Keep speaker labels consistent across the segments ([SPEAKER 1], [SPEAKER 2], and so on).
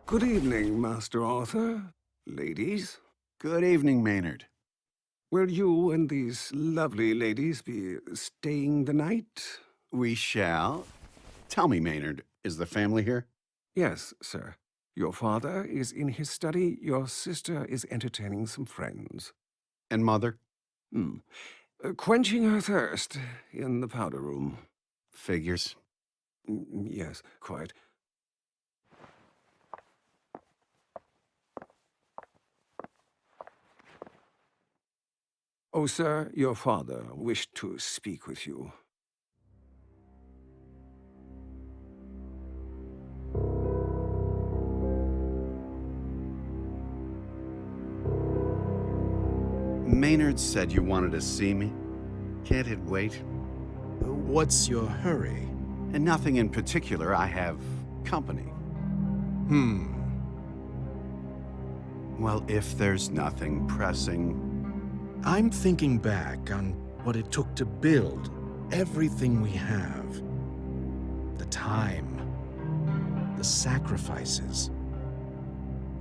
[SPEAKER 1] Good evening, Master Arthur. Ladies.
[SPEAKER 2] Good evening, Maynard.
[SPEAKER 1] Will you and these lovely ladies be staying the night?
[SPEAKER 2] We shall. Tell me, Maynard, is the family here?
[SPEAKER 1] Yes, sir. Your father is in his study. Your sister is entertaining some friends.
[SPEAKER 2] And Mother?
[SPEAKER 1] Quenching her thirst in the powder room.
[SPEAKER 2] Figures.
[SPEAKER 1] Yes, quite. Oh, sir, your father wished to speak with you.
[SPEAKER 2] Maynard said you wanted to see me. Can't it wait?
[SPEAKER 3] What's your hurry?
[SPEAKER 2] And nothing in particular. I have company. Well, if there's nothing pressing...
[SPEAKER 3] I'm thinking back on what it took to build everything we have. The time. The sacrifices.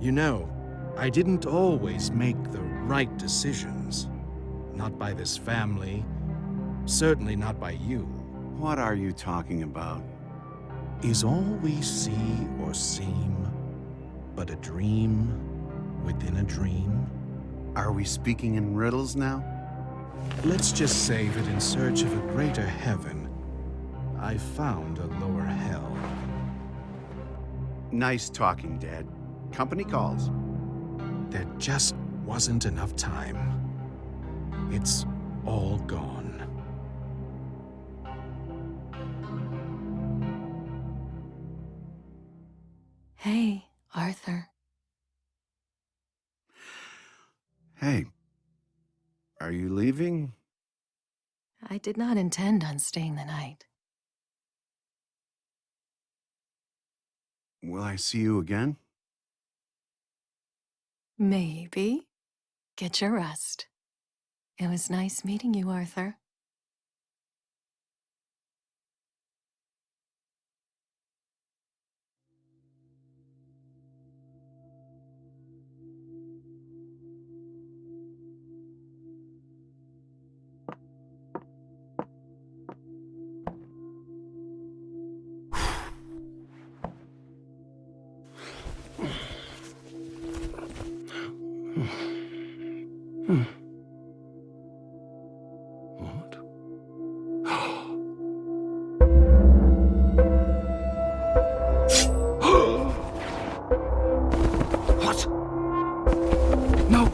[SPEAKER 3] You know, I didn't always make the right decisions. Not by this family. Certainly not by you.
[SPEAKER 2] What are you talking about?
[SPEAKER 3] Is all we see or seem but a dream within a dream?
[SPEAKER 2] Are we speaking in riddles now?
[SPEAKER 3] Let's just say that in search of a greater heaven, I found a lower hell.
[SPEAKER 2] Nice talking, Dad. Company calls.
[SPEAKER 3] There just wasn't enough time. It's all gone.
[SPEAKER 4] Hey, Arthur.
[SPEAKER 2] Hey, are you leaving?
[SPEAKER 4] I did not intend on staying the night.
[SPEAKER 2] Will I see you again?
[SPEAKER 4] Maybe. Get your rest. It was nice meeting you, Arthur.
[SPEAKER 1] What? What? No!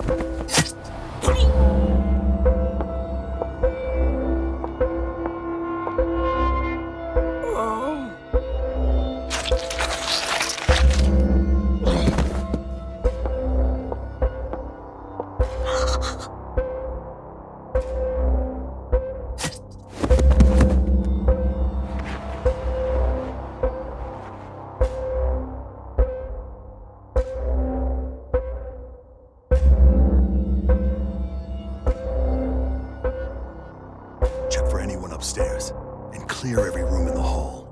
[SPEAKER 1] Oh!
[SPEAKER 5] Check for anyone upstairs, and clear every room in the hall.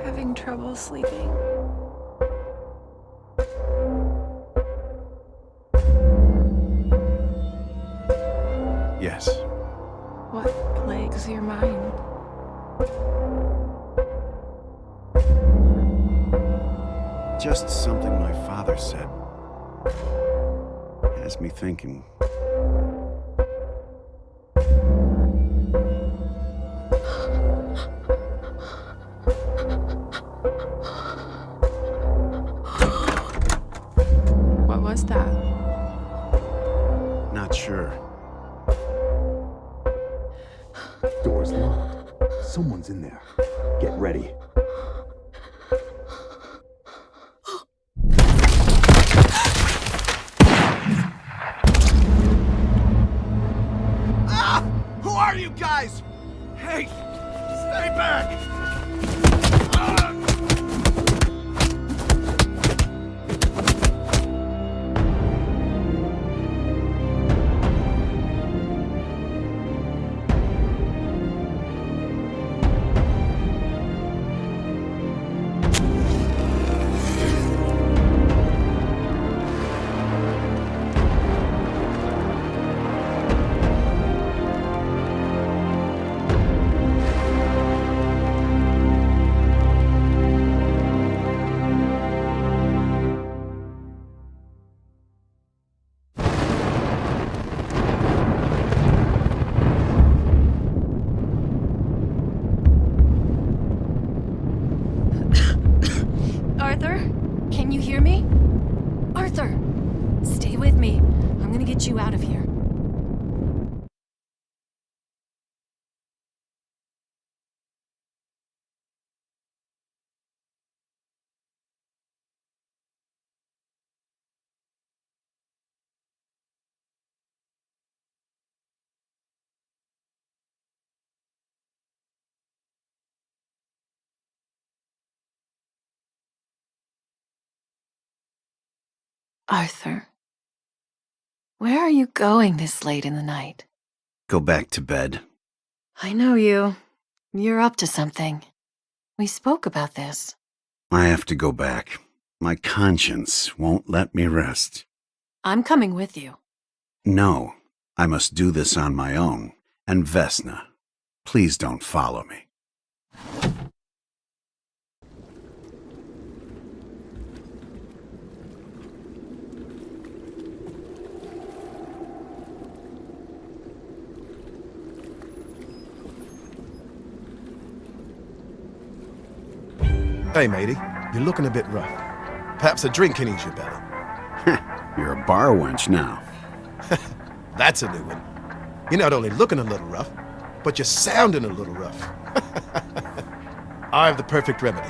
[SPEAKER 6] Having trouble sleeping?
[SPEAKER 2] Yes.
[SPEAKER 6] What plagues your mind?
[SPEAKER 2] Just something my father said. Has me thinking.
[SPEAKER 6] What was that?
[SPEAKER 2] Not sure.
[SPEAKER 5] Door's locked. Someone's in there. Get ready.
[SPEAKER 2] Who are you?
[SPEAKER 4] me. Arthur, stay with me. I'm gonna get you out of here. Arthur, where are you going this late in the night?
[SPEAKER 2] Go back to bed.
[SPEAKER 4] I know you. You're up to something. We spoke about this.
[SPEAKER 2] I have to go back. My conscience won't let me rest.
[SPEAKER 4] I'm coming with you.
[SPEAKER 2] No, I must do this on my own. And Vesna, please don't follow me.
[SPEAKER 7] Hey, matey, you're looking a bit rough. Perhaps a drink can ease your belly.
[SPEAKER 2] You're a bar wench now.
[SPEAKER 7] That's a new one. You're not only looking a little rough, but you're sounding a little rough. I have the perfect remedy.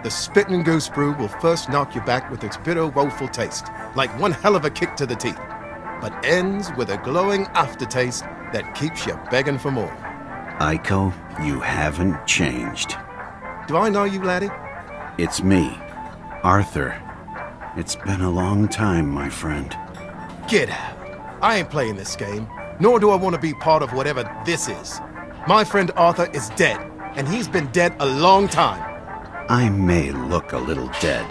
[SPEAKER 7] The Spittin' Goose Brew will first knock you back with its bitter, woeful taste, like one hell of a kick to the teeth, but ends with a glowing aftertaste that keeps you begging for more.
[SPEAKER 2] Aiko, you haven't changed.
[SPEAKER 7] Do I know you, laddie?
[SPEAKER 2] It's me, Arthur. It's been a long time, my friend.
[SPEAKER 7] Get out. I ain't playing this game, nor do I want to be part of whatever this is. My friend Arthur is dead, and he's been dead a long time.
[SPEAKER 2] I may look a little dead,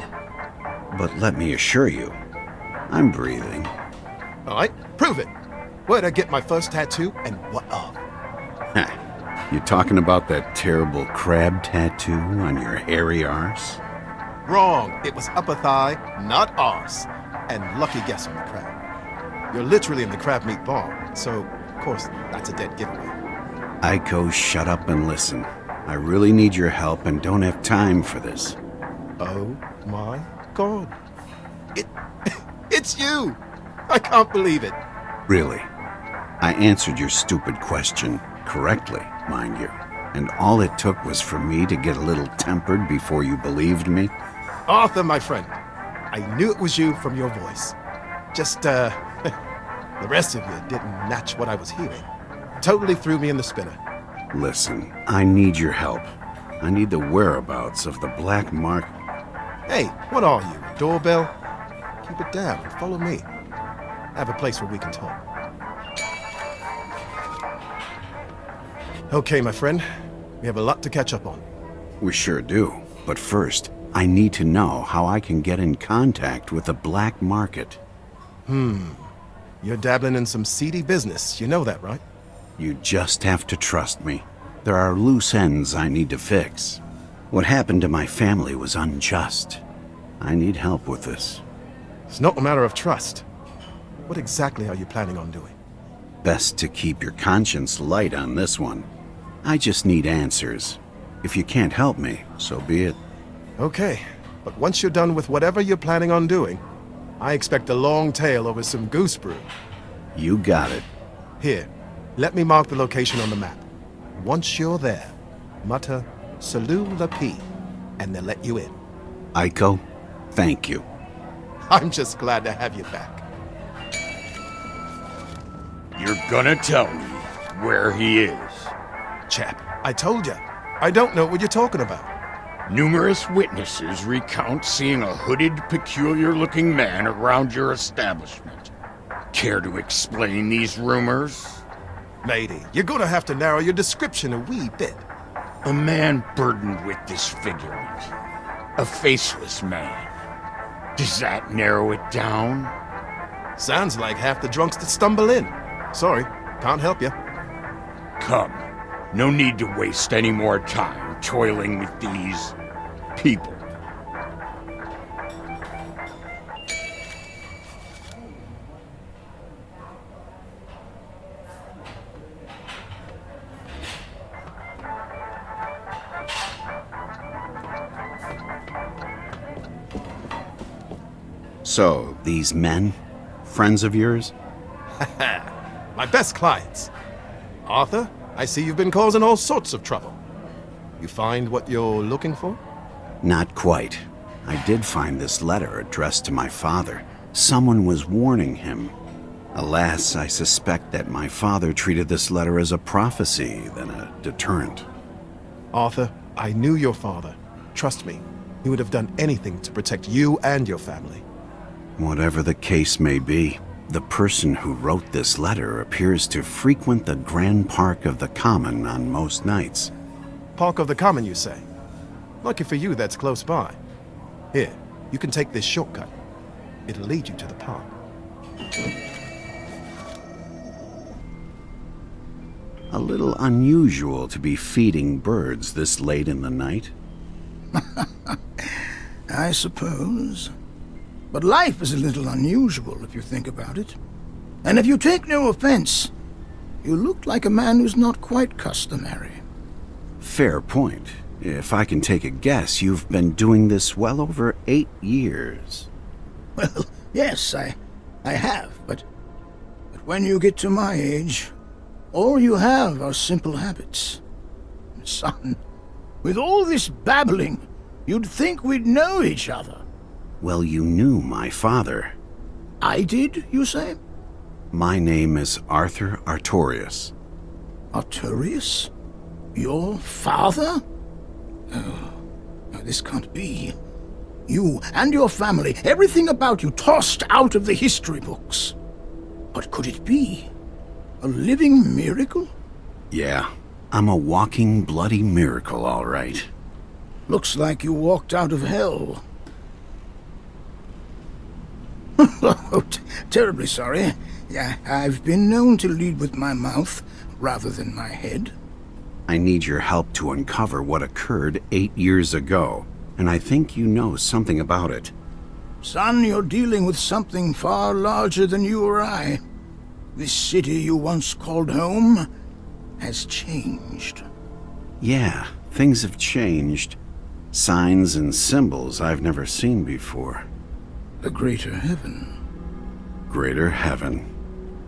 [SPEAKER 2] but let me assure you, I'm breathing.
[SPEAKER 7] All right, prove it. Where'd I get my first tattoo, and what of?
[SPEAKER 2] You talking about that terrible crab tattoo on your hairy arse?
[SPEAKER 7] Wrong. It was upper thigh, not arse. And lucky guess on the crab. You're literally in the crab meat bar, so, of course, that's a dead giveaway.
[SPEAKER 2] Aiko, shut up and listen. I really need your help and don't have time for this.
[SPEAKER 7] Oh my God. It's you! I can't believe it.
[SPEAKER 2] Really. I answered your stupid question correctly, mind you. And all it took was for me to get a little tempered before you believed me.
[SPEAKER 7] Arthur, my friend, I knew it was you from your voice. Just, the rest of you didn't match what I was hearing. Totally threw me in the spinner.
[SPEAKER 2] Listen, I need your help. I need the whereabouts of the black mark.
[SPEAKER 7] Hey, what are you, a doorbell? Keep it down and follow me. I have a place where we can talk. Okay, my friend. We have a lot to catch up on.
[SPEAKER 2] We sure do. But first, I need to know how I can get in contact with the black market.
[SPEAKER 7] You're dabbling in some seedy business. You know that, right?
[SPEAKER 2] You just have to trust me. There are loose ends I need to fix. What happened to my family was unjust. I need help with this.
[SPEAKER 7] It's not a matter of trust. What exactly are you planning on doing?
[SPEAKER 2] Best to keep your conscience light on this one. I just need answers. If you can't help me, so be it.
[SPEAKER 7] Okay, but once you're done with whatever you're planning on doing, I expect a long tale over some goose brew.
[SPEAKER 2] You got it.
[SPEAKER 7] Here, let me mark the location on the map. Once you're there, mutter "Salut la P," and they'll let you in.
[SPEAKER 2] Aiko, thank you.
[SPEAKER 7] I'm just glad to have you back.
[SPEAKER 8] You're gonna tell me where he is.
[SPEAKER 7] Chap, I told you, I don't know what you're talking about.
[SPEAKER 8] Numerous witnesses recount seeing a hooded, peculiar-looking man around your establishment. Care to explain these rumors?
[SPEAKER 7] Matey, you're gonna have to narrow your description a wee bit.
[SPEAKER 8] A man burdened with disfigurement. A faceless man. Does that narrow it down?
[SPEAKER 7] Sounds like half the drunks that stumble in. Sorry, can't help you.
[SPEAKER 8] Come. No need to waste any more time toiling with these people.
[SPEAKER 2] So, these men? Friends of yours?
[SPEAKER 7] My best clients. Arthur, I see you've been causing all sorts of trouble. You find what you're looking for?
[SPEAKER 2] Not quite. I did find this letter addressed to my father. Someone was warning him. Alas, I suspect that my father treated this letter as a prophecy than a deterrent.
[SPEAKER 7] Arthur, I knew your father. Trust me, he would have done anything to protect you and your family.
[SPEAKER 2] Whatever the case may be, the person who wrote this letter appears to frequent the Grand Park of the Common on most nights.
[SPEAKER 7] Park of the Common, you say? Lucky for you, that's close by. Here, you can take this shortcut. It'll lead you to the park.
[SPEAKER 2] A little unusual to be feeding birds this late in the night.
[SPEAKER 9] I suppose. But life is a little unusual if you think about it. And if you take no offense, you look like a man who's not quite customary.
[SPEAKER 2] Fair point. If I can take a guess, you've been doing this well over 8 years.
[SPEAKER 9] Well, yes, I have, but when you get to my age, all you have are simple habits. Son, with all this babbling, you'd think we'd know each other.
[SPEAKER 2] Well, you knew my father.
[SPEAKER 9] I did, you say?
[SPEAKER 2] My name is Arthur Artorius.
[SPEAKER 9] Artorius? Your father? Oh, no, this can't be. You and your family, everything about you tossed out of the history books. What could it be? A living miracle?
[SPEAKER 2] Yeah, I'm a walking bloody miracle, all right.
[SPEAKER 9] Looks like you walked out of hell. Oh, terribly sorry. Yeah, I've been known to lead with my mouth rather than my head.
[SPEAKER 2] I need your help to uncover what occurred 8 years ago, and I think you know something about it.
[SPEAKER 9] Son, you're dealing with something far larger than you or I. This city you once called home has changed.
[SPEAKER 2] Yeah, things have changed. Signs and symbols I've never seen before.
[SPEAKER 9] The greater heaven.
[SPEAKER 2] Greater heaven.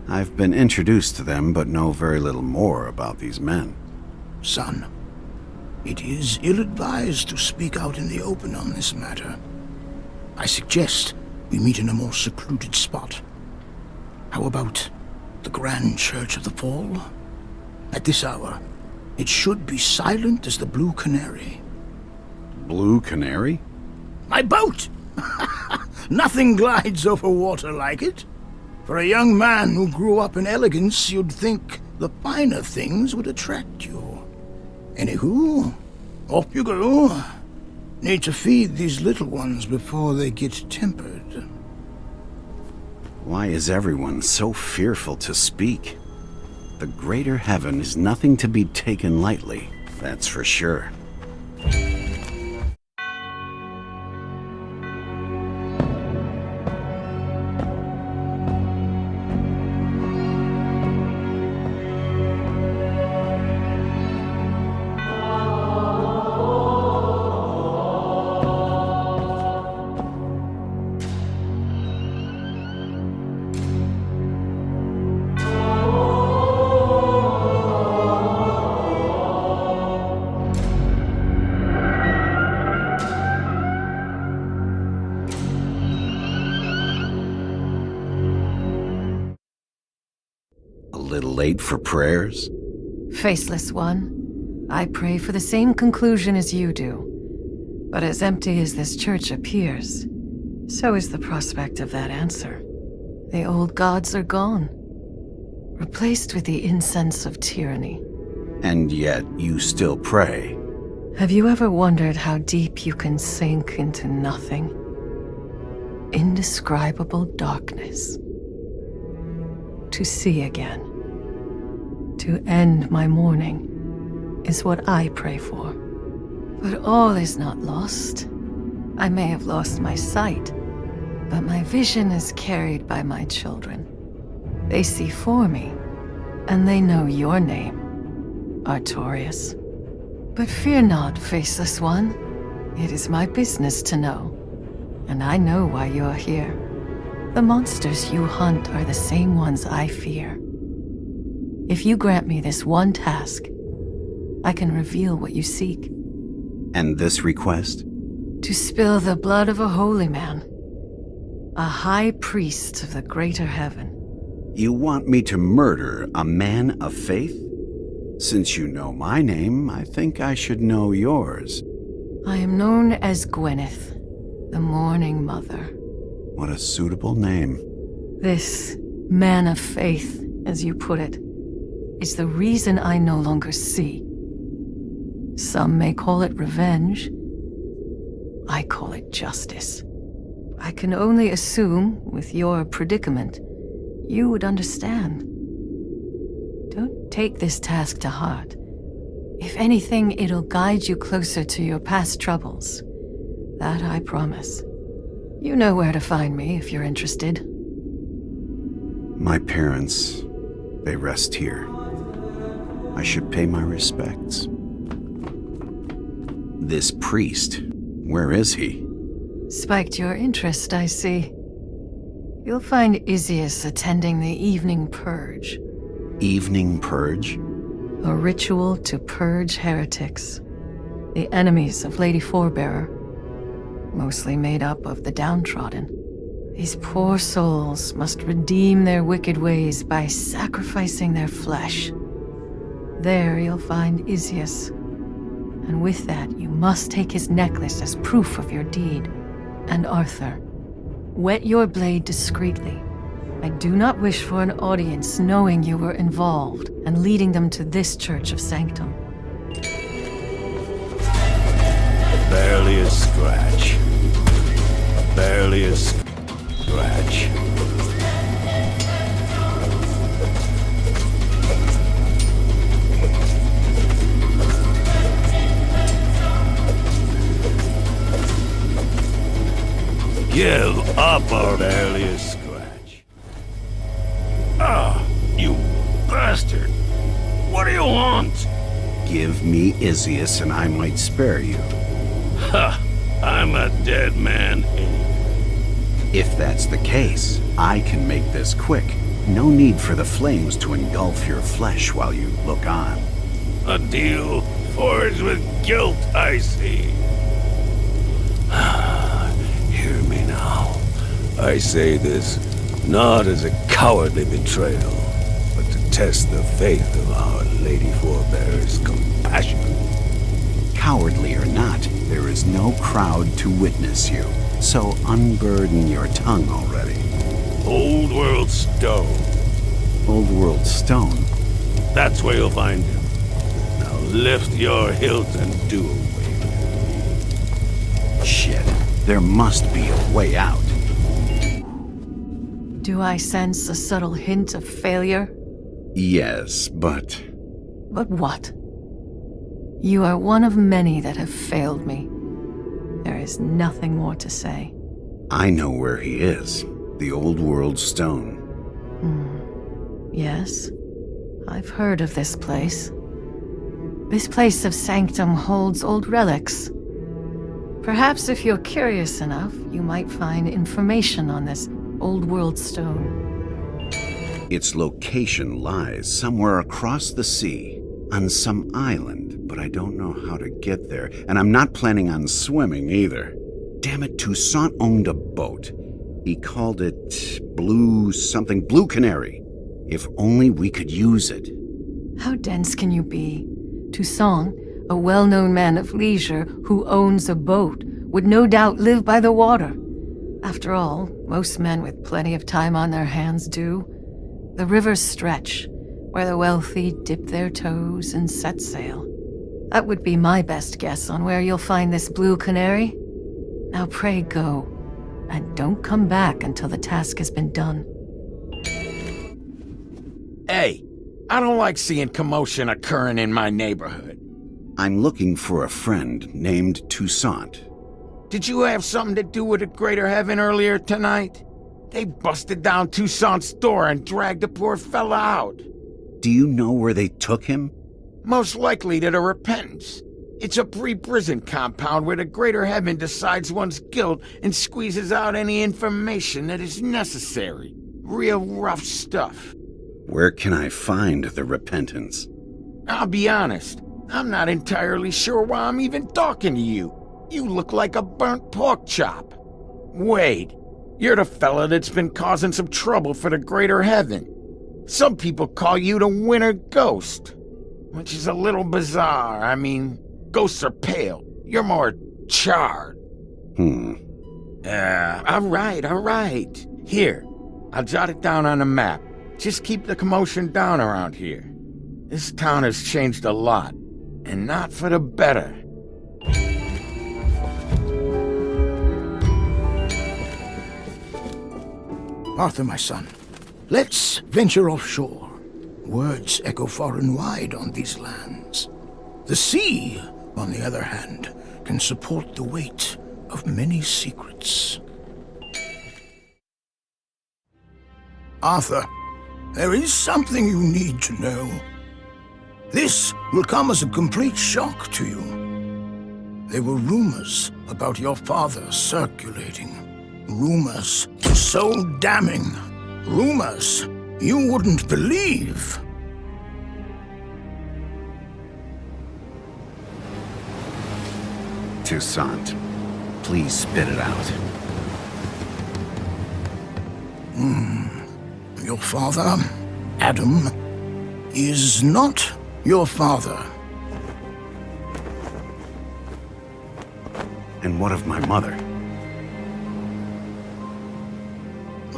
[SPEAKER 2] I've been introduced to them, but know very little more about these men.
[SPEAKER 9] Son, it is ill-advised to speak out in the open on this matter. I suggest we meet in a more secluded spot. How about the Grand Church of the Fall? At this hour, it should be silent as the Blue Canary.
[SPEAKER 2] Blue Canary?
[SPEAKER 9] My boat! Nothing glides over water like it. For a young man who grew up in elegance, you'd think the finer things would attract you. Anywho, off you go. Need to feed these little ones before they get tempered.
[SPEAKER 2] Why is everyone so fearful to speak? The greater heaven is nothing to be taken lightly, that's for sure. A little late for prayers?
[SPEAKER 4] Faceless one, I pray for the same conclusion as you do. But as empty as this church appears, so is the prospect of that answer. The old gods are gone, replaced with the incense of tyranny.
[SPEAKER 2] And yet you still pray.
[SPEAKER 4] Have you ever wondered how deep you can sink into nothing? Indescribable darkness. To see again, to end my mourning, is what I pray for. But all is not lost. I may have lost my sight, but my vision is carried by my children. They see for me, and they know your name, Artorius. But fear not, Faceless One. It is my business to know, and I know why you are here. The monsters you hunt are the same ones I fear. If you grant me this one task, I can reveal what you seek.
[SPEAKER 2] And this request?
[SPEAKER 4] To spill the blood of a holy man. A high priest of the greater heaven.
[SPEAKER 2] You want me to murder a man of faith? Since you know my name, I think I should know yours.
[SPEAKER 4] I am known as Gwyneth, the Mourning Mother.
[SPEAKER 2] What a suitable name.
[SPEAKER 4] This man of faith, as you put it, is the reason I no longer see. Some may call it revenge. I call it justice. I can only assume, with your predicament, you would understand. Don't take this task to heart. If anything, it'll guide you closer to your past troubles. That I promise. You know where to find me if you're interested.
[SPEAKER 2] My parents, they rest here. I should pay my respects. This priest, where is he?
[SPEAKER 4] Spiked your interest, I see. You'll find Isius attending the evening purge.
[SPEAKER 2] Evening purge?
[SPEAKER 4] A ritual to purge heretics. The enemies of Lady Forebearer. Mostly made up of the downtrodden. These poor souls must redeem their wicked ways by sacrificing their flesh. There you'll find Isius. And with that, you must take his necklace as proof of your deed. And Arthur, wet your blade discreetly. I do not wish for an audience knowing you were involved and leading them to this Church of Sanctum.
[SPEAKER 10] Barely a scratch. Barely a scratch. Give up our barely a scratch. Ah, you bastard. What do you want?
[SPEAKER 2] Give me Isius and I might spare you.
[SPEAKER 10] Ha! I'm a dead man.
[SPEAKER 2] If that's the case, I can make this quick. No need for the flames to engulf your flesh while you look on.
[SPEAKER 10] A deal forged with guilt, I see. Hear me now. I say this not as a cowardly betrayal, but to test the faith of our Lady Forebear's compassion.
[SPEAKER 2] Cowardly or not, there is no crowd to witness you, so unburden your tongue already.
[SPEAKER 10] Old World Stone.
[SPEAKER 2] Old World Stone?
[SPEAKER 10] That's where you'll find him. Now lift your hilt and do away with it.
[SPEAKER 2] Shit. There must be a way out.
[SPEAKER 4] Do I sense a subtle hint of failure?
[SPEAKER 2] Yes, but...
[SPEAKER 4] But what? You are one of many that have failed me. There is nothing more to say.
[SPEAKER 2] I know where he is. The Old World Stone.
[SPEAKER 4] Yes, I've heard of this place. This place of sanctum holds old relics. Perhaps if you're curious enough, you might find information on this Old World Stone.
[SPEAKER 2] Its location lies somewhere across the sea, on some island, but I don't know how to get there, and I'm not planning on swimming either. Damn it, Toussaint owned a boat. He called it Blue Canary. If only we could use it.
[SPEAKER 4] How dense can you be? Toussaint, a well-known man of leisure who owns a boat, would no doubt live by the water. After all, most men with plenty of time on their hands do. The rivers stretch, where the wealthy dip their toes and set sail. That would be my best guess on where you'll find this Blue Canary. Now pray go, and don't come back until the task has been done.
[SPEAKER 8] Hey, I don't like seeing commotion occurring in my neighborhood.
[SPEAKER 2] I'm looking for a friend named Toussaint.
[SPEAKER 8] Did you have something to do with the Greater Heaven earlier tonight? They busted down Toussaint's door and dragged the poor fella out.
[SPEAKER 2] Do you know where they took him?
[SPEAKER 8] Most likely to the Repentance. It's a pre-prison compound where the greater heaven decides one's guilt and squeezes out any information that is necessary. Real rough stuff.
[SPEAKER 2] Where can I find the repentance?
[SPEAKER 8] I'll be honest, I'm not entirely sure why I'm even talking to you. You look like a burnt pork chop. Wait, you're the fella that's been causing some trouble for the greater heaven. Some people call you the Winter Ghost, which is a little bizarre. I mean, ghosts are pale. You're more charred. All right. Here, I'll jot it down on a map. Just keep the commotion down around here. This town has changed a lot, and not for the better.
[SPEAKER 9] Arthur, my son, let's venture offshore. Words echo far and wide on these lands. The sea, on the other hand, can support the weight of many secrets. Arthur, there is something you need to know. This will come as a complete shock to you. There were rumors about your father circulating. Rumors so damning. Rumors you wouldn't believe.
[SPEAKER 2] Toussaint, please spit it out.
[SPEAKER 9] Your father, Adam, is not your father.
[SPEAKER 2] And what of my mother?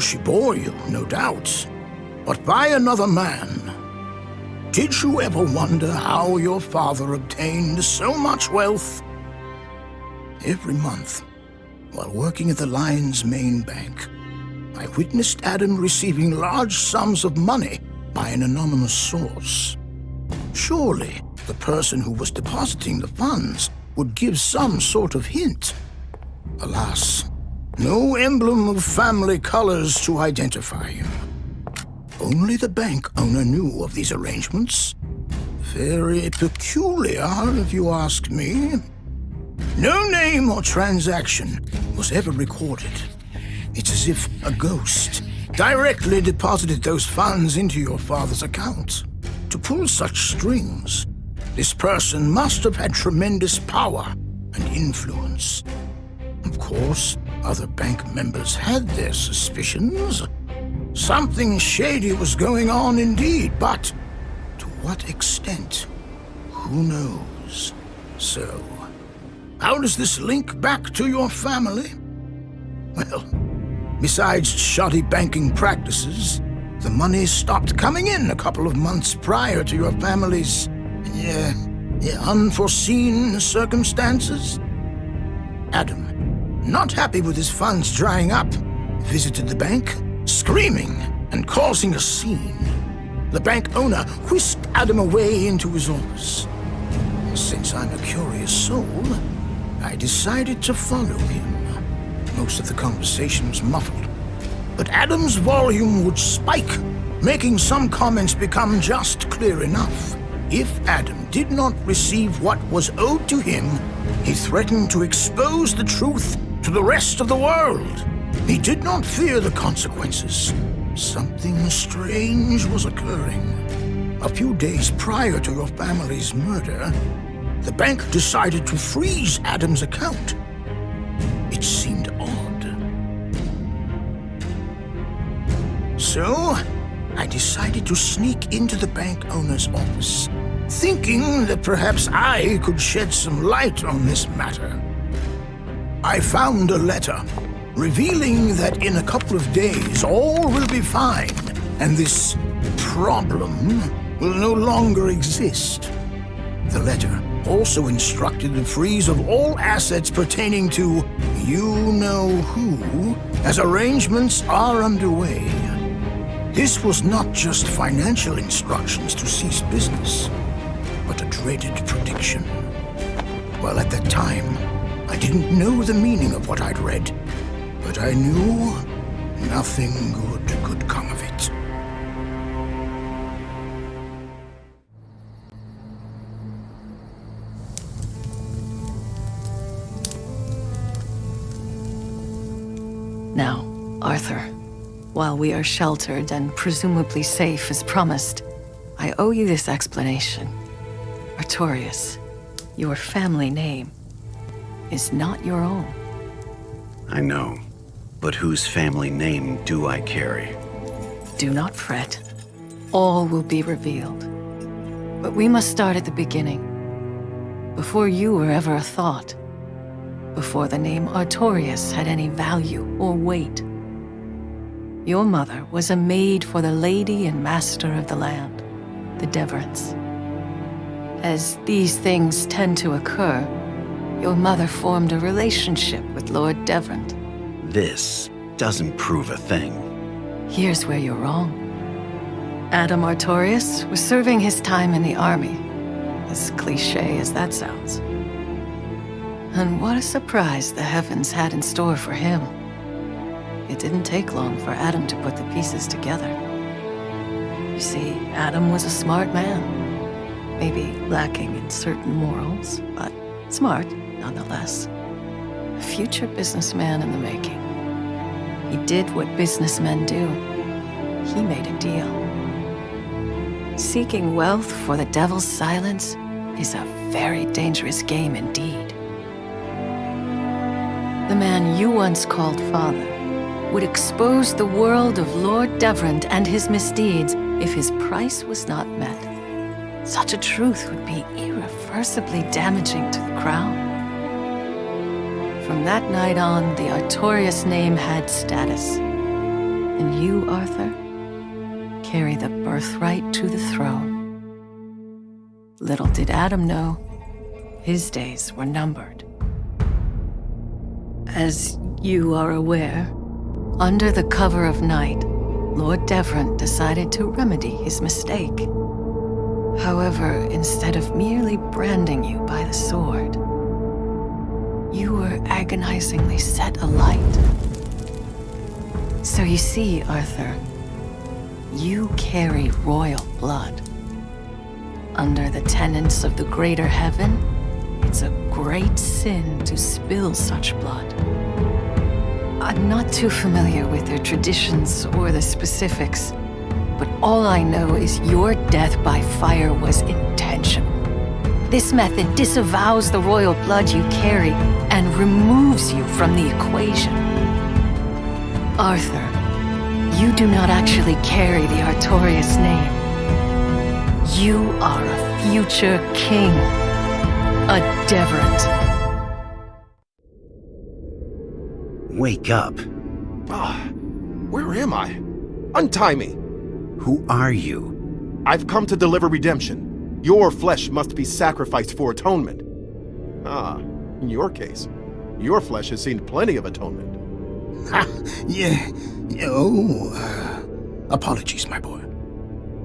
[SPEAKER 9] She bore you, no doubt, but by another man. Did you ever wonder how your father obtained so much wealth? Every month, while working at the Lion's main bank, I witnessed Adam receiving large sums of money by an anonymous source. Surely, the person who was depositing the funds would give some sort of hint. Alas, no emblem of family colors to identify him. Only the bank owner knew of these arrangements. Very peculiar, if you ask me. No name or transaction was ever recorded. It's as if a ghost directly deposited those funds into your father's account. To pull such strings, this person must have had tremendous power and influence. Of course, other bank members had their suspicions. Something shady was going on indeed, but to what extent? Who knows? So, how does this link back to your family? Well, besides shoddy banking practices, the money stopped coming in a couple of months prior to your family's, unforeseen circumstances. Adam, not happy with his funds drying up, visited the bank, screaming and causing a scene. The bank owner whisked Adam away into his office. Since I'm a curious soul, I decided to follow him. Most of the conversation was muffled, but Adam's volume would spike, making some comments become just clear enough. If Adam did not receive what was owed to him, he threatened to expose the truth to the rest of the world. He did not fear the consequences. Something strange was occurring. A few days prior to your family's murder, the bank decided to freeze Adam's account. It seemed odd. So, I decided to sneak into the bank owner's office, thinking that perhaps I could shed some light on this matter. I found a letter revealing that in a couple of days all will be fine, and this problem will no longer exist. The letter also instructed the freeze of all assets pertaining to you-know-who, as arrangements are underway. This was not just financial instructions to cease business, but a dreaded prediction. Well, at that time, I didn't know the meaning of what I'd read, but I knew nothing good could come of it.
[SPEAKER 4] while we are sheltered and presumably safe as promised, I owe you this explanation. Artorias, your family name, is not your own.
[SPEAKER 2] I know, but whose family name do I carry?
[SPEAKER 4] Do not fret. All will be revealed. But we must start at the beginning. Before you were ever a thought. Before the name Artorias had any value or weight. Your mother was a maid for the lady and master of the land, the Deverants. As these things tend to occur, your mother formed a relationship with Lord Deverant.
[SPEAKER 2] This doesn't prove a thing.
[SPEAKER 4] Here's where you're wrong. Adam Artorias was serving his time in the army, as cliché as that sounds. And what a surprise the heavens had in store for him. It didn't take long for Adam to put the pieces together. You see, Adam was a smart man. Maybe lacking in certain morals, but smart nonetheless. A future businessman in the making. He did what businessmen do. He made a deal. Seeking wealth for the devil's silence is a very dangerous game indeed. The man you once called father would expose the world of Lord Deverant and his misdeeds if his price was not met. Such a truth would be irreversibly damaging to the crown. From that night on, the Artorias name had status. And you, Arthur, carry the birthright to the throne. Little did Adam know, his days were numbered. As you are aware, under the cover of night, Lord Deverant decided to remedy his mistake. However, instead of merely branding you by the sword, you were agonizingly set alight. So you see, Arthur, you carry royal blood. Under the tenets of the greater heaven, it's a great sin to spill such blood. I'm not too familiar with their traditions or the specifics, but all I know is your death by fire was intentional. This method disavows the royal blood you carry and removes you from the equation. Arthur, you do not actually carry the Artorias name. You are a future king, a Deverant.
[SPEAKER 2] Wake up.
[SPEAKER 7] Where am I? Untie me.
[SPEAKER 2] Who are you?
[SPEAKER 7] I've come to deliver redemption. Your flesh must be sacrificed for atonement. In your case, your flesh has seen plenty of atonement.
[SPEAKER 9] Apologies, my boy.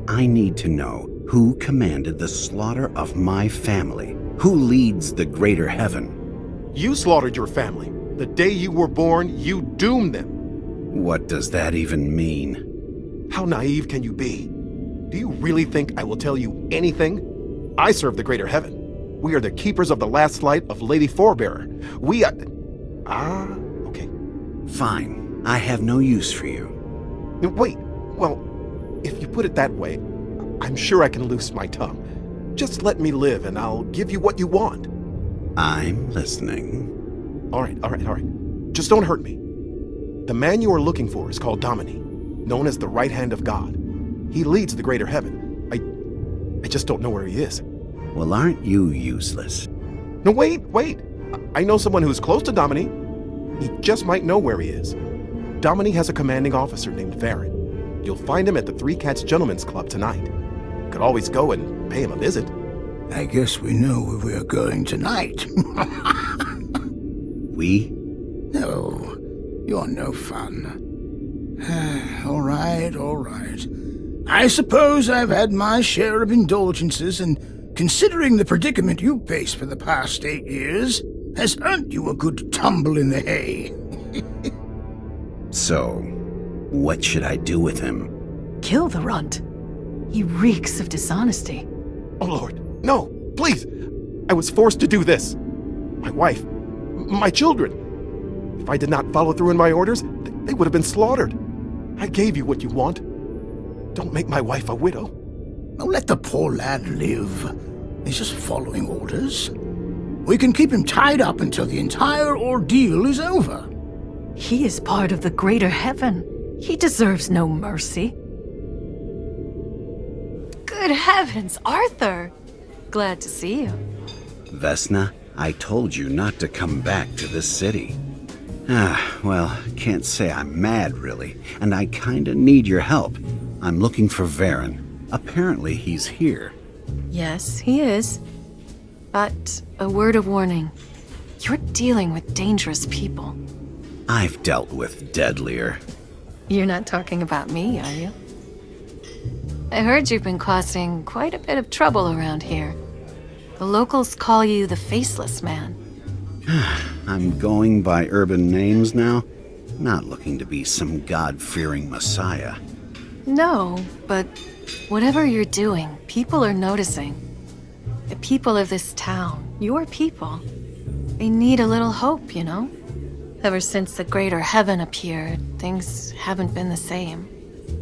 [SPEAKER 2] I need to know who commanded the slaughter of my family. Who leads the greater heaven?
[SPEAKER 7] You slaughtered your family. The day you were born, you doomed them.
[SPEAKER 2] What does that even mean?
[SPEAKER 7] How naive can you be? Do you really think I will tell you anything? I serve the greater heaven. We are the keepers of the last light of Lady Forebearer. We are... okay.
[SPEAKER 2] Fine. I have no use for you.
[SPEAKER 7] Wait. Well, if you put it that way, I'm sure I can loose my tongue. Just let me live and I'll give you what you want.
[SPEAKER 2] I'm listening.
[SPEAKER 7] All right. Just don't hurt me. The man you are looking for is called Domini, known as the right hand of God. He leads the greater heaven. I just don't know where he is.
[SPEAKER 2] Well, aren't you useless?
[SPEAKER 7] No, wait. I know someone who's close to Domini. He just might know where he is. Domini has a commanding officer named Varen. You'll find him at the Three Cats Gentlemen's Club tonight. Could always go and pay him a visit.
[SPEAKER 9] I guess we know where we're going tonight.
[SPEAKER 2] We?
[SPEAKER 9] No, you're no fun. All right. I suppose I've had my share of indulgences, and considering the predicament you faced for the past 8 years, has earned you a good tumble in the hay.
[SPEAKER 2] So, what should I do with him?
[SPEAKER 4] Kill the runt. He reeks of dishonesty.
[SPEAKER 7] Oh, Lord, no, please. I was forced to do this. My wife, my children. If I did not follow through in my orders, they would have been slaughtered. I gave you what you want. Don't make my wife a widow.
[SPEAKER 9] Now let the poor lad live. He's just following orders. We can keep him tied up until the entire ordeal is over.
[SPEAKER 4] He is part of the greater heaven. He deserves no mercy. Good heavens, Arthur! Glad to see you.
[SPEAKER 2] Vesna, I told you not to come back to this city. Well, can't say I'm mad, really, and I kinda need your help. I'm looking for Varen. Apparently he's here.
[SPEAKER 4] Yes, he is. But a word of warning. You're dealing with dangerous people.
[SPEAKER 2] I've dealt with deadlier.
[SPEAKER 4] You're not talking about me, are you? I heard you've been causing quite a bit of trouble around here. The locals call you the Faceless Man.
[SPEAKER 2] I'm going by urban names now, not looking to be some God-fearing messiah.
[SPEAKER 4] No, but whatever you're doing, people are noticing. The people of this town, your people, they need a little hope, you know? Ever since the greater heaven appeared, things haven't been the same.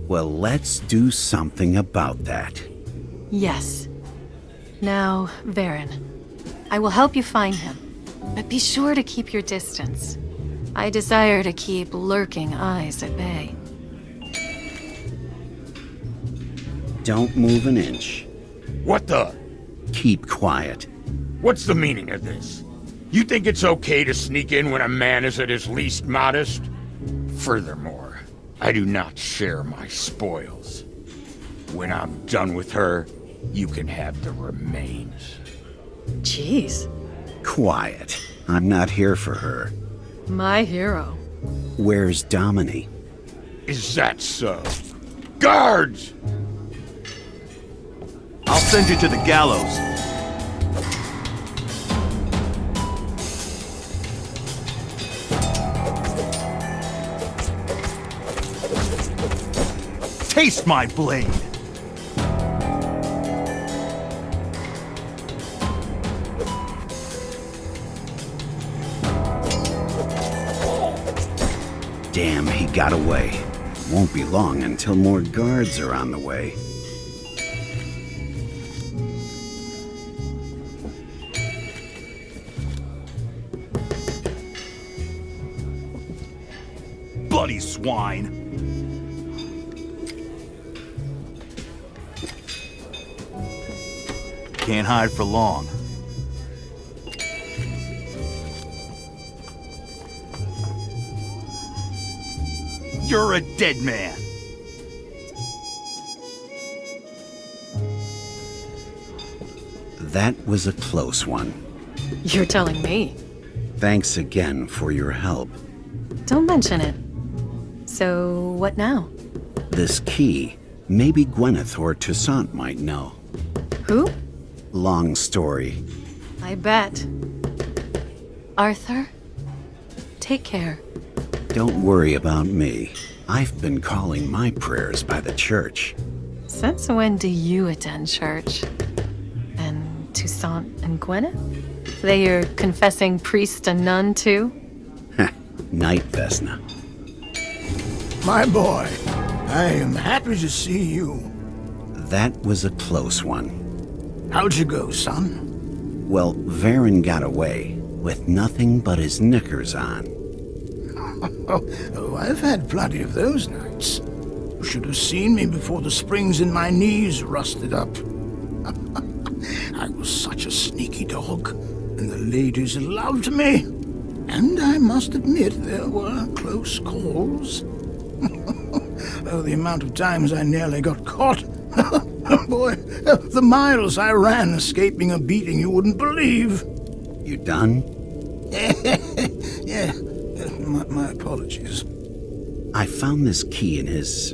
[SPEAKER 2] Well, let's do something about that.
[SPEAKER 4] Yes. Now, Varen, I will help you find him, but be sure to keep your distance. I desire to keep lurking eyes at bay.
[SPEAKER 2] Don't move an inch.
[SPEAKER 8] What the?
[SPEAKER 2] Keep quiet.
[SPEAKER 8] What's the meaning of this? You think it's okay to sneak in when a man is at his least modest? Furthermore, I do not share my spoils. When I'm done with her, you can have the remains.
[SPEAKER 4] Jeez.
[SPEAKER 2] Quiet. I'm not here for her.
[SPEAKER 4] My hero.
[SPEAKER 2] Where's Domini?
[SPEAKER 8] Is that so? Guards!
[SPEAKER 5] I'll send you to the gallows. Taste my blade!
[SPEAKER 2] Damn, he got away. Won't be long until more guards are on the way.
[SPEAKER 5] Bloody swine! Can't hide for long. You're a dead man.
[SPEAKER 2] That was a close one.
[SPEAKER 4] You're telling me.
[SPEAKER 2] Thanks again for your help.
[SPEAKER 4] Don't mention it. So, what now?
[SPEAKER 2] This key, maybe Gwyneth or Toussaint might know.
[SPEAKER 4] Who?
[SPEAKER 2] Long story.
[SPEAKER 4] I bet. Arthur, take care.
[SPEAKER 2] Don't worry about me. I've been calling my prayers by the church.
[SPEAKER 4] Since when do you attend church? And Toussaint and Gwyneth? They your confessing priest and nun, too?
[SPEAKER 2] Night, Vesna.
[SPEAKER 9] My boy, I am happy to see you.
[SPEAKER 2] That was a close one.
[SPEAKER 9] How'd you go, son?
[SPEAKER 2] Well, Varen got away, with nothing but his knickers on.
[SPEAKER 9] Oh, I've had plenty of those nights. You should have seen me before the springs in my knees rusted up. I was such a sneaky dog, and the ladies loved me. And I must admit there were close calls. Oh, the amount of times I nearly got caught. Boy, the miles I ran escaping a beating you wouldn't believe.
[SPEAKER 2] You done?
[SPEAKER 9] Yeah, my apologies.
[SPEAKER 2] I found this key in his,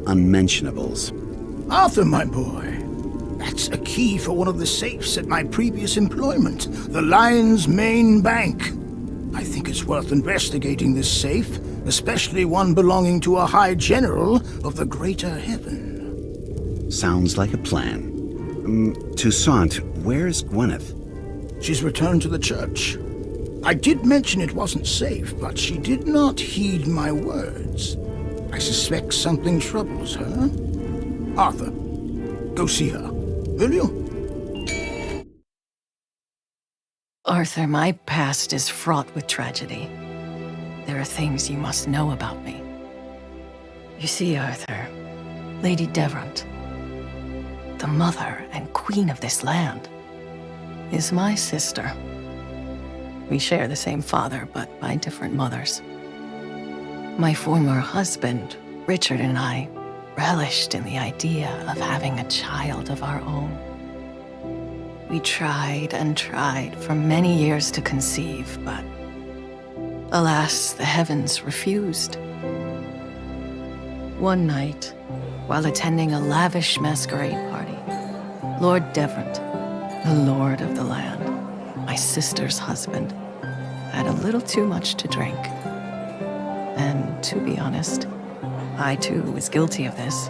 [SPEAKER 2] unmentionables.
[SPEAKER 9] Arthur, my boy, that's a key for one of the safes at my previous employment, the Lion's Main Bank. I think it's worth investigating this safe, especially one belonging to a High General of the Greater Heaven.
[SPEAKER 2] Sounds like a plan. Toussaint, where's Gwyneth?
[SPEAKER 9] She's returned to the church. I did mention it wasn't safe, but she did not heed my words. I suspect something troubles her. Arthur, go see her, will you?
[SPEAKER 4] Arthur, my past is fraught with tragedy. There are things you must know about me. You see, Arthur, Lady Devrant, the mother and queen of this land, is my sister. We share the same father, but by different mothers. My former husband, Richard, and I relished in the idea of having a child of our own. We tried and tried for many years to conceive, but alas, the heavens refused. One night, while attending a lavish masquerade party, Lord Devrant, the lord of the land, my sister's husband, had a little too much to drink. And to be honest, I too was guilty of this.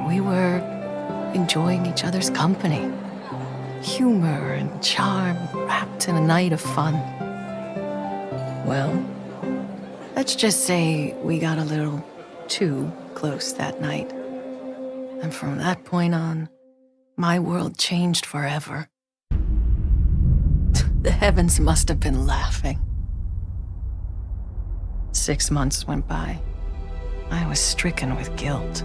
[SPEAKER 4] We were enjoying each other's company, humor and charm wrapped in a night of fun. Well, let's just say we got a little too close that night. And from that point on, my world changed forever. The heavens must have been laughing. 6 months went by. I was stricken with guilt.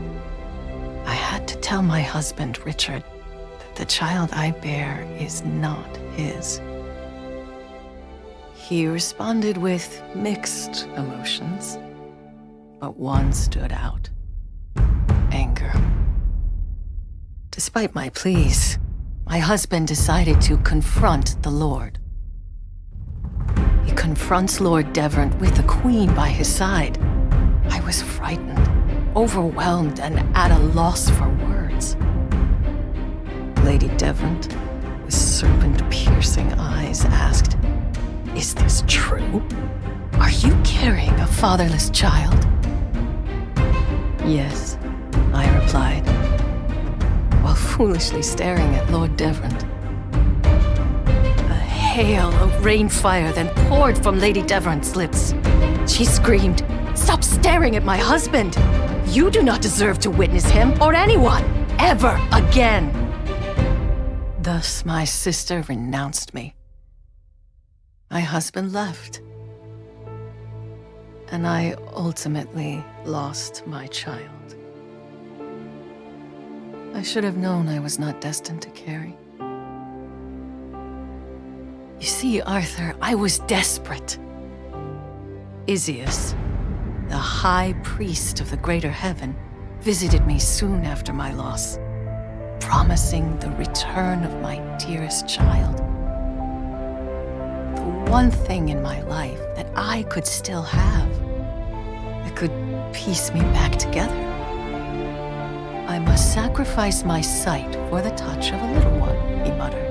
[SPEAKER 4] I had to tell my husband, Richard, that the child I bear is not his. He responded with mixed emotions, but one stood out: anger. Despite my pleas, my husband decided to confront the Lord. He confronts Lord Devrant with the Queen by his side. I was frightened, overwhelmed, and at a loss for words. Lady Devrant, with serpent-piercing eyes, asked, "Is this true? Are you carrying a fatherless child?" "Yes," I replied, while foolishly staring at Lord Devrant. A hail of rainfire then poured from Lady Devrant's lips. She screamed, "Stop staring at my husband! You do not deserve to witness him or anyone, ever again!" Thus, my sister renounced me. My husband left, and I ultimately lost my child. I should have known I was not destined to carry. You see, Arthur, I was desperate. Isius, the high priest of the greater heaven, visited me soon after my loss, promising the return of my dearest child. The one thing in my life that I could still have, that could piece me back together. "I must sacrifice my sight for the touch of a little one," he muttered.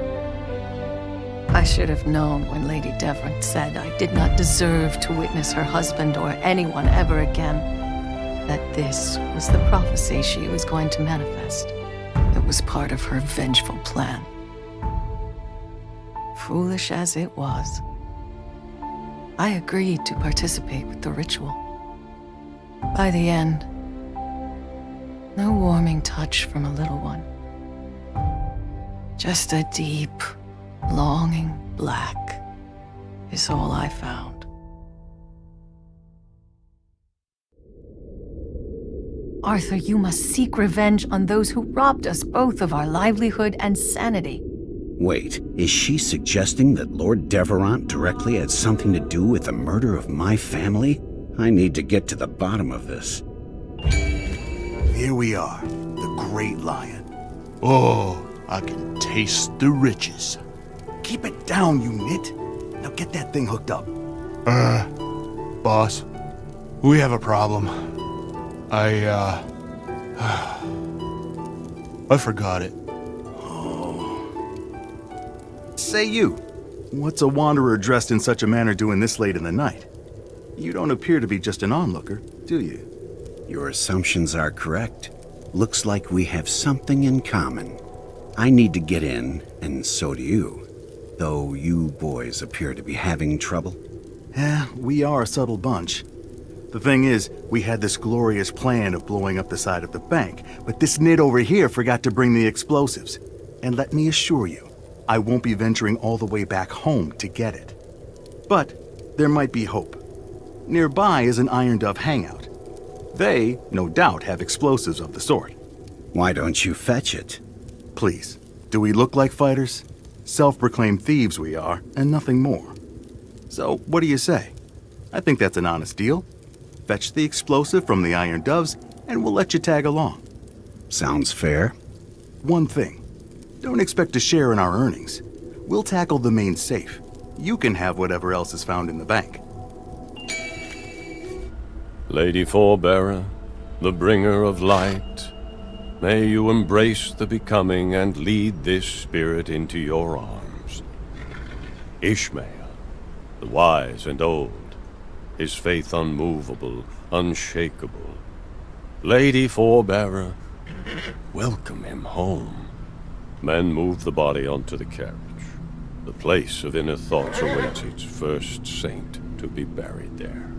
[SPEAKER 4] I should have known when Lady Devrant said I did not deserve to witness her husband or anyone ever again, that this was the prophecy she was going to manifest. It was part of her vengeful plan. Foolish as it was, I agreed to participate with the ritual. By the end, no warming touch from a little one. Just a deep, longing black is all I found. Arthur, you must seek revenge on those who robbed us both of our livelihood and sanity.
[SPEAKER 2] Wait, is she suggesting that Lord Devrant directly had something to do with the murder of my family? I need to get to the bottom of this.
[SPEAKER 5] Here we are, the Great Lion. Oh, I can taste the riches. Keep it down, you nit. Now get that thing hooked up.
[SPEAKER 11] Boss, we have a problem. I forgot it.
[SPEAKER 5] Say you, what's a wanderer dressed in such a manner doing this late in the night? You don't appear to be just an onlooker, do you?
[SPEAKER 2] Your assumptions are correct. Looks like we have something in common. I need to get in, and so do you. Though you boys appear to be having trouble.
[SPEAKER 5] Yeah, we are a subtle bunch. The thing is, we had this glorious plan of blowing up the side of the bank, but this nit over here forgot to bring the explosives. And let me assure you, I won't be venturing all the way back home to get it. But there might be hope. Nearby is an Iron Dove hangout. They, no doubt, have explosives of the sort.
[SPEAKER 2] Why don't you fetch it?
[SPEAKER 5] Please, do we look like fighters? Self-proclaimed thieves we are, and nothing more. So, what do you say? I think that's an honest deal. Fetch the explosive from the Iron Doves, and we'll let you tag along.
[SPEAKER 2] Sounds fair.
[SPEAKER 5] One thing. Don't expect to share in our earnings. We'll tackle the main safe. You can have whatever else is found in the bank.
[SPEAKER 10] Lady Forebearer, the bringer of light, may you embrace the becoming and lead this spirit into your arms. Ishmael, the wise and old, his faith unmovable, unshakable. Lady Forebearer, welcome him home. Men move the body onto the carriage. The place of inner thoughts awaits its first saint to be buried there.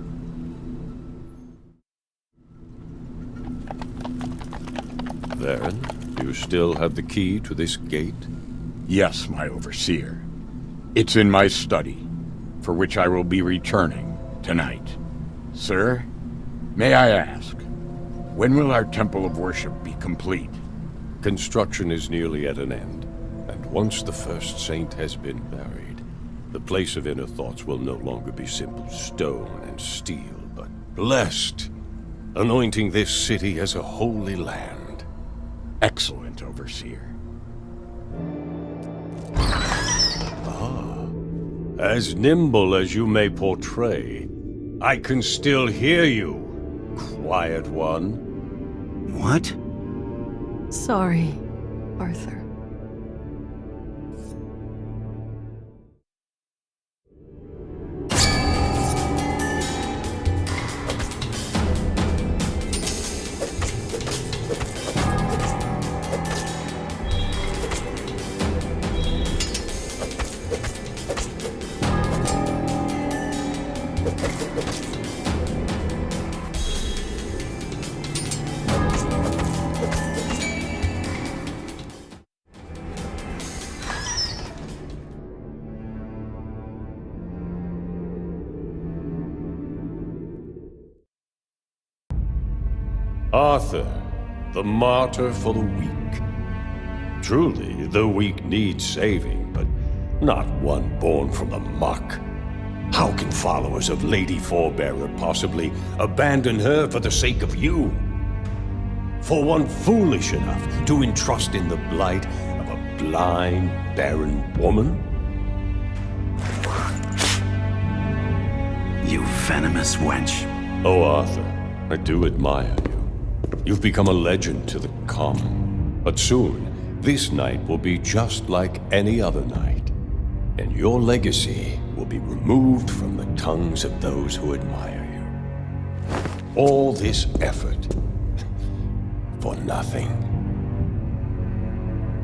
[SPEAKER 10] Varen, you still have the key to this gate?
[SPEAKER 8] Yes, my overseer. It's in my study, for which I will be returning tonight. Sir, may I ask, when will our temple of worship be complete?
[SPEAKER 10] Construction is nearly at an end, and once the first saint has been buried, the place of inner thoughts will no longer be simple stone and steel, but blessed, anointing this city as a holy land.
[SPEAKER 8] Excellent, overseer.
[SPEAKER 10] As nimble as you may portray, I can still hear you, quiet one.
[SPEAKER 2] What?
[SPEAKER 4] Sorry, Arthur.
[SPEAKER 10] Arthur, the martyr for the weak. Truly, the weak need saving, but not one born from the muck. How can followers of Lady Forebearer possibly abandon her for the sake of you? For one foolish enough to entrust in the blight of a blind, barren woman?
[SPEAKER 2] You venomous wench.
[SPEAKER 10] Oh, Arthur, I do admire you. You've become a legend to the common. But soon, this night will be just like any other night. And your legacy will be removed from the tongues of those who admire you. All this effort for nothing.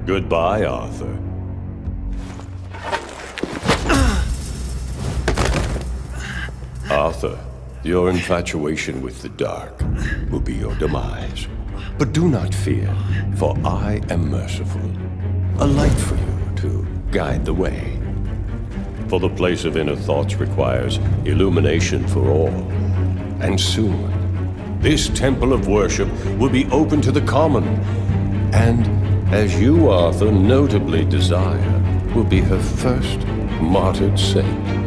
[SPEAKER 10] Goodbye, Arthur. Arthur, your infatuation with the dark will be your demise. But do not fear, for I am merciful. A light for you to guide the way. For the place of inner thoughts requires illumination for all. And soon, this temple of worship will be open to the common. And, as you, Arthur, notably desire, will be her first martyred saint.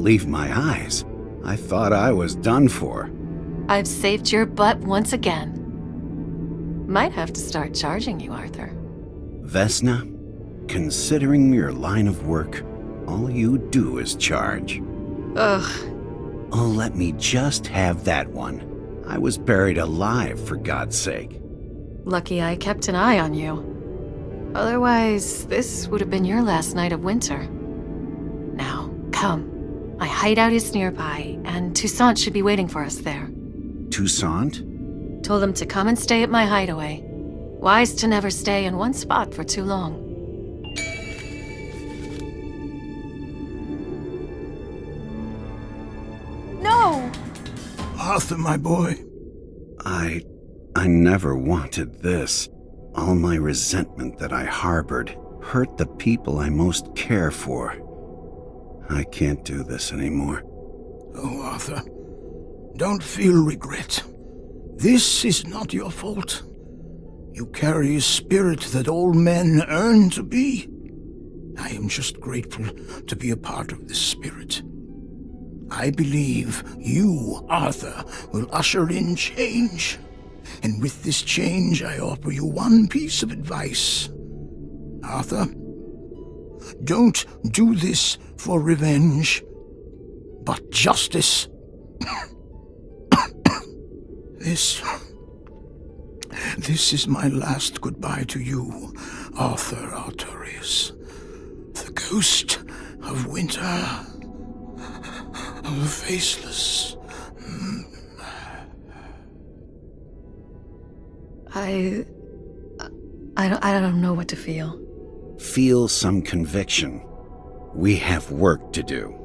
[SPEAKER 2] believe my eyes. I thought I was done for.
[SPEAKER 4] I've saved your butt once again. Might have to start charging you, Arthur.
[SPEAKER 2] Vesna, considering your line of work, all you do is charge.
[SPEAKER 4] Ugh.
[SPEAKER 2] Oh, let me just have that one. I was buried alive, for God's sake.
[SPEAKER 4] Lucky I kept an eye on you. Otherwise, this would have been your last night of winter. Now, come. My hideout is nearby, and Toussaint should be waiting for us there.
[SPEAKER 2] Toussaint?
[SPEAKER 4] Told him to come and stay at my hideaway. Wise to never stay in one spot for too long. No!
[SPEAKER 9] Arthur, my boy.
[SPEAKER 2] I never wanted this. All my resentment that I harbored hurt the people I most care for. I can't do this anymore.
[SPEAKER 9] Oh, Arthur, don't feel regret. This is not your fault. You carry a spirit that all men earn to be. I am just grateful to be a part of this spirit. I believe you, Arthur, will usher in change. And with this change, I offer you one piece of advice. Arthur, don't do this for revenge, but justice. This is my last goodbye to you, Arthur Artorius, the ghost of winter, of the faceless.
[SPEAKER 4] I don't know what to feel.
[SPEAKER 2] Feel some conviction. We have work to do.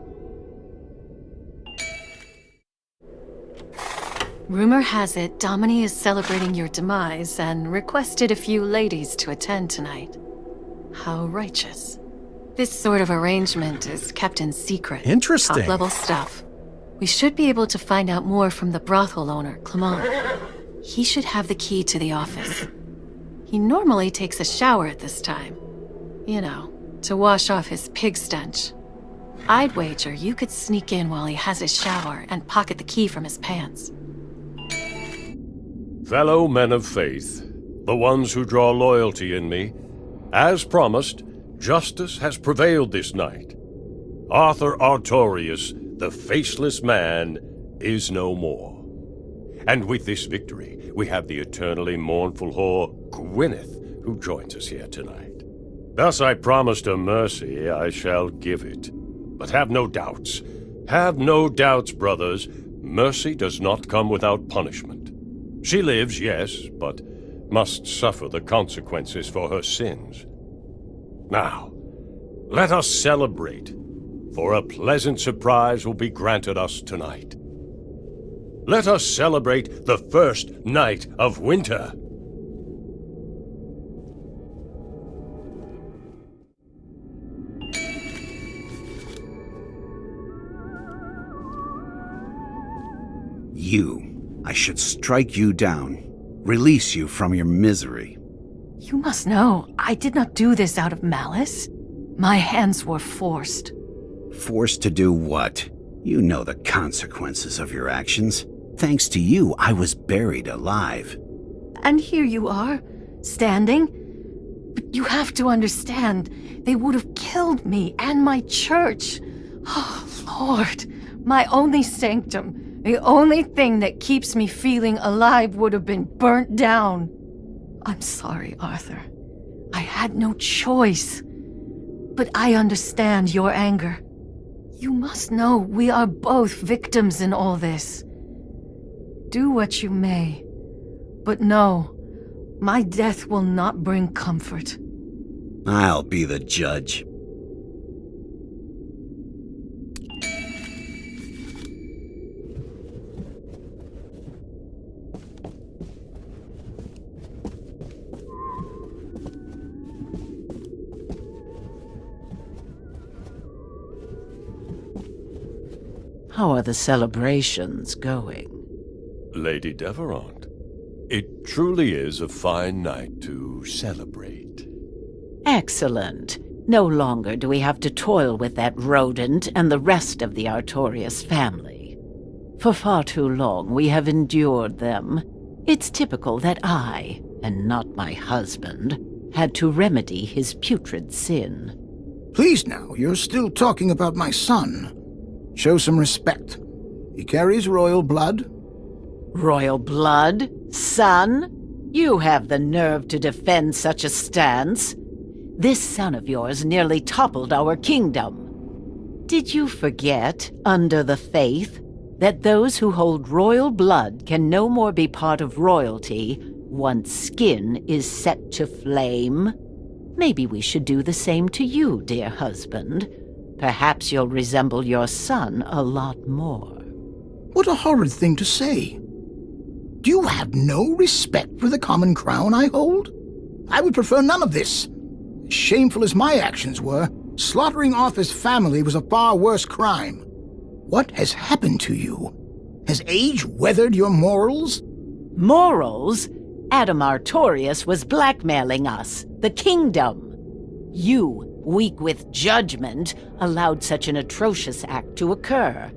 [SPEAKER 4] Rumor has it Domini is celebrating your demise and requested a few ladies to attend tonight. How righteous. This sort of arrangement is kept in secret.
[SPEAKER 3] Interesting.
[SPEAKER 4] Top-level stuff. We should be able to find out more from the brothel owner, Clement. He should have the key to the office. He normally takes a shower at this time. You know, to wash off his pig stench. I'd wager you could sneak in while he has his shower and pocket the key from his pants.
[SPEAKER 10] Fellow men of faith, the ones who draw loyalty in me, as promised, justice has prevailed this night. Arthur Artorius, the faceless man, is no more. And with this victory, we have the eternally mournful whore, Gwyneth, who joins us here tonight. Thus I promised her mercy, I shall give it. But have no doubts. Have no doubts, brothers. Mercy does not come without punishment. She lives, yes, but must suffer the consequences for her sins. Now, let us celebrate, for a pleasant surprise will be granted us tonight. Let us celebrate the first night of winter.
[SPEAKER 2] I should strike you down, release you from your misery.
[SPEAKER 4] You must know, I did not do this out of malice. My hands were forced.
[SPEAKER 2] Forced to do what? You know the consequences of your actions. Thanks to you, I was buried alive.
[SPEAKER 4] And here you are, standing. But you have to understand, they would have killed me and my church. Oh, Lord, my only sanctum. The only thing that keeps me feeling alive would have been burnt down. I'm sorry, Arthur. I had no choice. But I understand your anger. You must know we are both victims in all this. Do what you may, but know, my death will not bring comfort.
[SPEAKER 2] I'll be the judge.
[SPEAKER 12] How are the celebrations going?
[SPEAKER 10] Lady Deverant, it truly is a fine night to celebrate.
[SPEAKER 12] Excellent. No longer do we have to toil with that rodent and the rest of the Artorias family. For far too long we have endured them. It's typical that I, and not my husband, had to remedy his putrid sin.
[SPEAKER 9] Please now, you're still talking about my son. Show some respect. He carries royal blood.
[SPEAKER 12] Royal blood? Son? You have the nerve to defend such a stance. This son of yours nearly toppled our kingdom. Did you forget, under the faith, that those who hold royal blood can no more be part of royalty once skin is set to flame? Maybe we should do the same to you, dear husband. Perhaps you'll resemble your son a lot more.
[SPEAKER 9] What a horrid thing to say. Do you have no respect for the common crown I hold? I would prefer none of this. As shameful as my actions were, slaughtering Arthur's family was a far worse crime. What has happened to you? Has age weathered your morals?
[SPEAKER 12] Morals? Adam Artorias was blackmailing us, the kingdom. You, weak with judgment, allowed such an atrocious act to occur.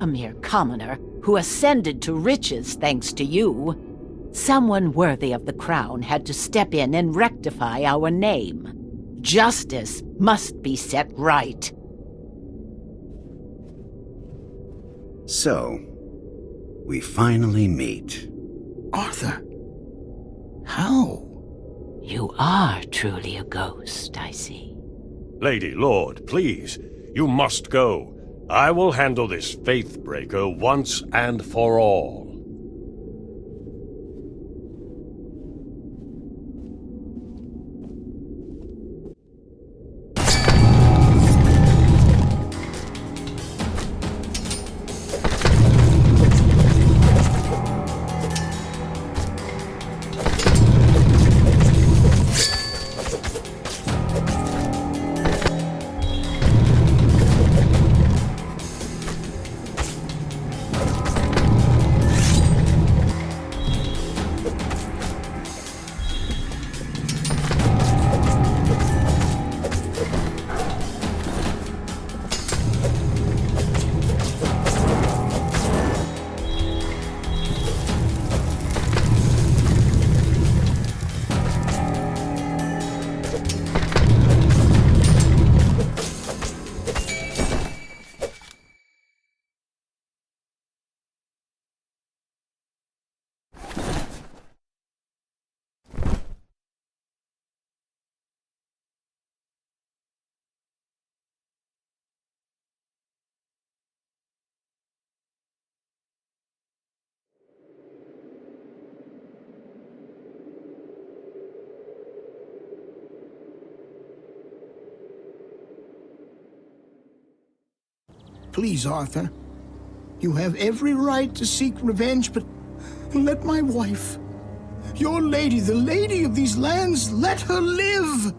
[SPEAKER 12] A mere commoner who ascended to riches thanks to you. Someone worthy of the crown had to step in and rectify our name. Justice must be set right.
[SPEAKER 2] So, we finally meet.
[SPEAKER 9] Arthur, how?
[SPEAKER 12] You are truly a ghost, I see.
[SPEAKER 10] Lady, Lord, please, you must go. I will handle this faith breaker once and for all.
[SPEAKER 9] Please, Arthur. You have every right to seek revenge, but let my wife, your lady, the lady of these lands, let her live.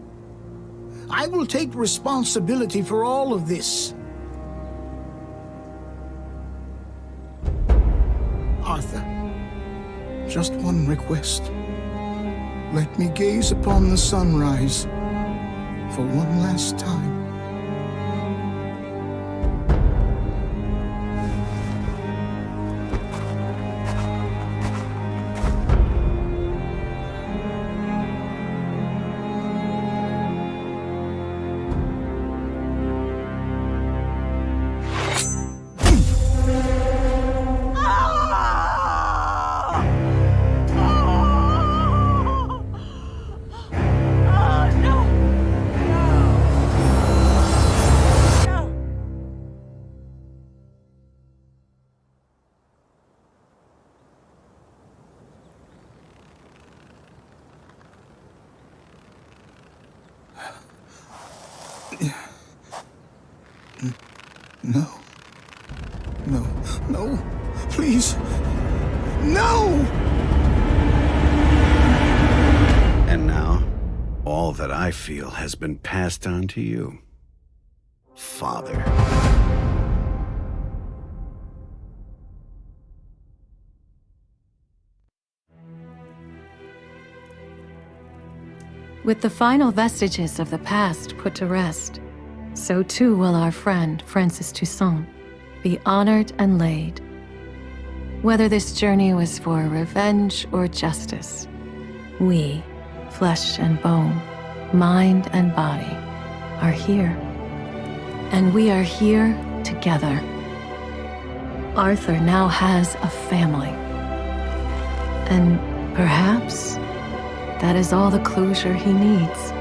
[SPEAKER 9] I will take responsibility for all of this. Arthur, just one request. Let me gaze upon the sunrise for one last time. No. No. No. Please. No!
[SPEAKER 2] And now, all that I feel has been passed on to you, Father.
[SPEAKER 4] With the final vestiges of the past put to rest, so too will our friend Francis Toussaint be honored and laid. Whether this journey was for revenge or justice, we, flesh and bone, mind and body, are here. And we are here together. Arthur now has a family. And perhaps that is all the closure he needs.